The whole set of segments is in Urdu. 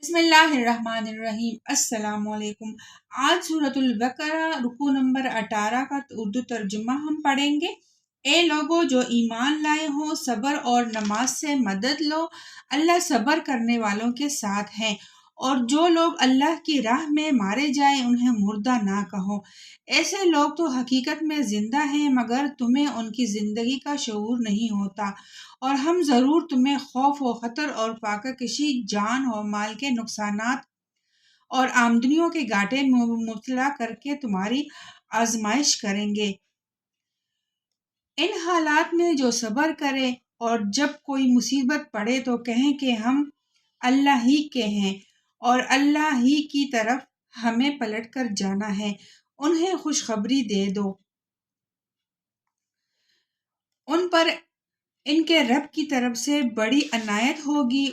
بسم اللہ الرحمن الرحیم۔ السلام علیکم۔ آج سورۃ البقرہ رکوع نمبر 18 کا اردو ترجمہ ہم پڑھیں گے۔ اے لوگو جو ایمان لائے ہو، صبر اور نماز سے مدد لو، اللہ صبر کرنے والوں کے ساتھ ہیں۔ اور جو لوگ اللہ کی راہ میں مارے جائیں انہیں مردہ نہ کہو۔ ایسے لوگ تو حقیقت میں زندہ ہیں مگر تمہیں ان کی زندگی کا شعور نہیں ہوتا، اور ہم ضرور تمہیں خوف و خطر اور فاقہ کشی، جان اور مال کے نقصانات اور آمدنیوں کے گھاٹے میں مبتلا کر کے تمہاری آزمائش کریں گے۔ ان حالات میں جو صبر کرے اور جب کوئی مصیبت پڑے تو کہیں کہ ہم اللہ ہی کے ہیں اور اللہ ہی کی طرف ہمیں پلٹ کر جانا ہے، انہیں خوشخبری دے دو۔ ان پر ان کے رب کی طرف سے بڑی عنایت ہوگی،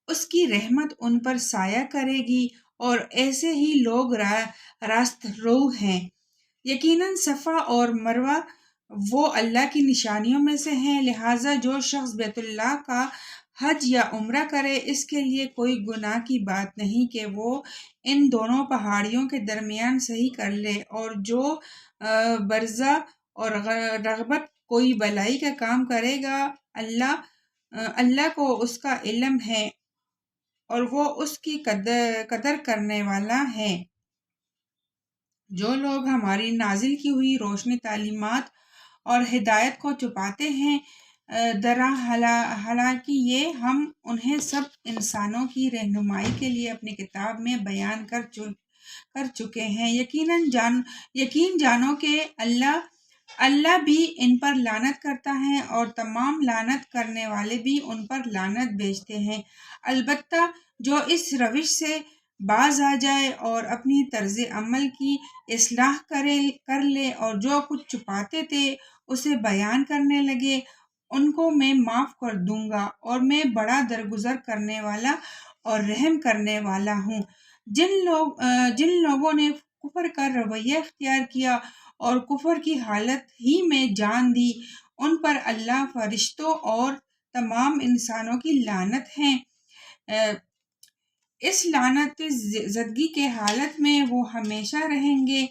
اس کی رحمت ان پر سایہ کرے گی، اور ایسے ہی لوگ راست رو ہیں۔ یقیناً صفا اور مروہ وہ اللہ کی نشانیوں میں سے ہیں، لہٰذا جو شخص بیت اللہ کا حج یا عمرہ کرے اس کے لیے کوئی گناہ کی بات نہیں کہ وہ ان دونوں پہاڑیوں کے درمیان صحیح کر لے، اور جو برزہ اور رغبت کوئی بلائی کا کام کرے گا، اللہ کو اس کا علم ہے اور وہ اس کی قدر کرنے والا ہے۔ جو لوگ ہماری نازل کی ہوئی روشنی تعلیمات اور ہدایت کو چھپاتے ہیں، حالانکہ یہ ہم انہیں سب انسانوں کی رہنمائی کے لیے اپنی کتاب میں بیان کر چکے ہیں۔ یقین جانو کہ اللہ بھی ان پر لعنت کرتا ہے اور تمام لعنت کرنے والے بھی ان پر لعنت بھیجتے ہیں۔ البتہ جو اس روش سے باز آ جائے اور اپنی طرز عمل کی اصلاح کر لے اور جو کچھ چھپاتے تھے اسے بیان کرنے لگے، ان کو میں معاف کر دوں گا، اور میں بڑا درگزر کرنے والا اور رحم کرنے والا ہوں۔ جن لوگوں نے کفر کا رویہ اختیار کیا اور کفر کی حالت ہی میں جان دی، ان پر اللہ، فرشتوں اور تمام انسانوں کی لعنت ہے۔ اس لعنت زدگی کے حالت میں وہ ہمیشہ رہیں گے۔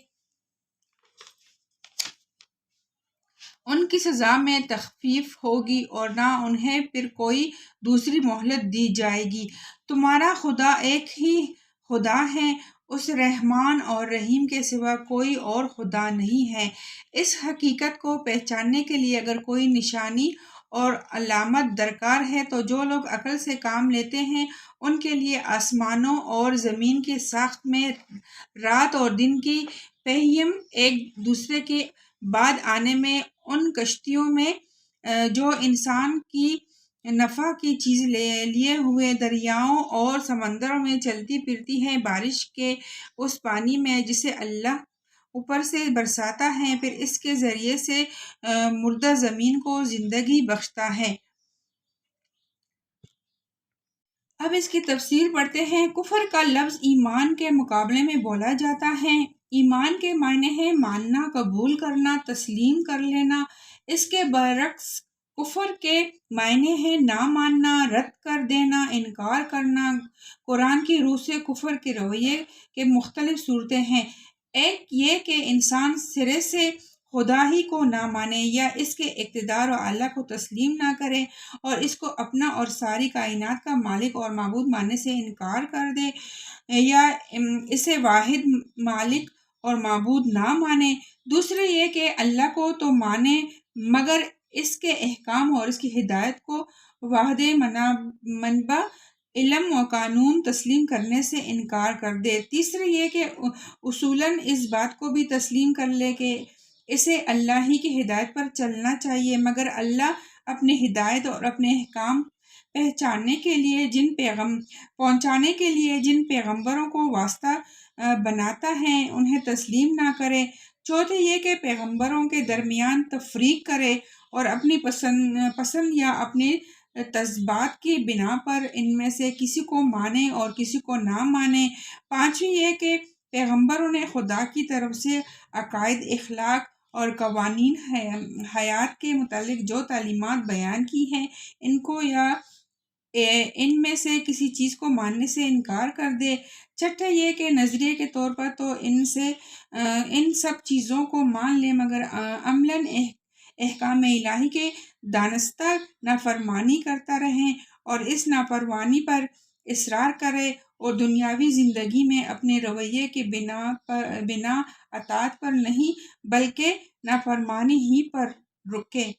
ان کی سزا میں تخفیف ہوگی اور نہ انہیں پھر کوئی دوسری مہلت دی جائے گی۔ تمہارا خدا ایک ہی خدا ہے، اس رحمان اور رحیم کے سوا کوئی اور خدا نہیں ہے۔ اس حقیقت کو پہچاننے کے لیے اگر کوئی نشانی اور علامت درکار ہے تو جو لوگ عقل سے کام لیتے ہیں ان کے لیے آسمانوں اور زمین کی ساخت میں رات اور دن کی پہیہم ایک دوسرے کے بعد آنے میں، ان کشتیوں میں جو انسان کی نفع کی چیز لیے ہوئے دریاؤں اور سمندروں میں چلتی پھرتی ہیں، بارش کے اس پانی میں جسے اللہ اوپر سے برساتا ہے، پھر اس کے ذریعے سے مردہ زمین کو زندگی بخشتا ہے۔ اب اس کی تفسیر پڑھتے ہیں۔ کفر کا لفظ ایمان کے مقابلے میں بولا جاتا ہے۔ ایمان کے معنی ہے ماننا، قبول کرنا، تسلیم کر لینا۔ اس کے برعکس کفر کے معنی ہے نہ ماننا، رد کر دینا، انکار کرنا۔ قرآن کی روح سے کفر کے رویے کے مختلف صورتیں ہیں۔ ایک یہ کہ انسان سرے سے خدا ہی کو نہ مانے یا اس کے اقتدار و اعلیٰ کو تسلیم نہ کرے اور اس کو اپنا اور ساری کائنات کا مالک اور معبود ماننے سے انکار کر دے، یا اسے واحد مالک اور معبود نہ مانے۔ دوسرے یہ کہ اللہ کو تو مانے مگر اس کے احکام اور اس کی ہدایت کو واحد منبع علم و قانون تسلیم کرنے سے انکار کر دے۔ تیسرے یہ کہ اصولاً اس بات کو بھی تسلیم کر لے کہ اسے اللہ ہی کی ہدایت پر چلنا چاہیے، مگر اللہ اپنی ہدایت اور اپنے احکام پہنچانے کے لیے جن پیغمبروں کو واسطہ بناتا ہے انہیں تسلیم نہ کرے۔ چوتھے یہ کہ پیغمبروں کے درمیان تفریق کرے اور اپنی پسند یا اپنے تذبات کی بنا پر ان میں سے کسی کو مانے اور کسی کو نہ مانے۔ پانچویں یہ کہ پیغمبروں نے خدا کی طرف سے عقائد، اخلاق اور قوانین حیات کے متعلق جو تعلیمات بیان کی ہیں ان کو یا ان میں سے کسی چیز کو ماننے سے انکار کر دے۔ چھٹا یہ کہ نظریے کے طور پر تو ان سب چیزوں کو مان لے، مگر عملاً احکام الہی کے دانستہ نافرمانی کرتا رہے اور اس نافرمانی پر اصرار کرے اور دنیاوی زندگی میں اپنے رویے کے بنا اطاعت پر نہیں بلکہ نافرمانی ہی پر رکے۔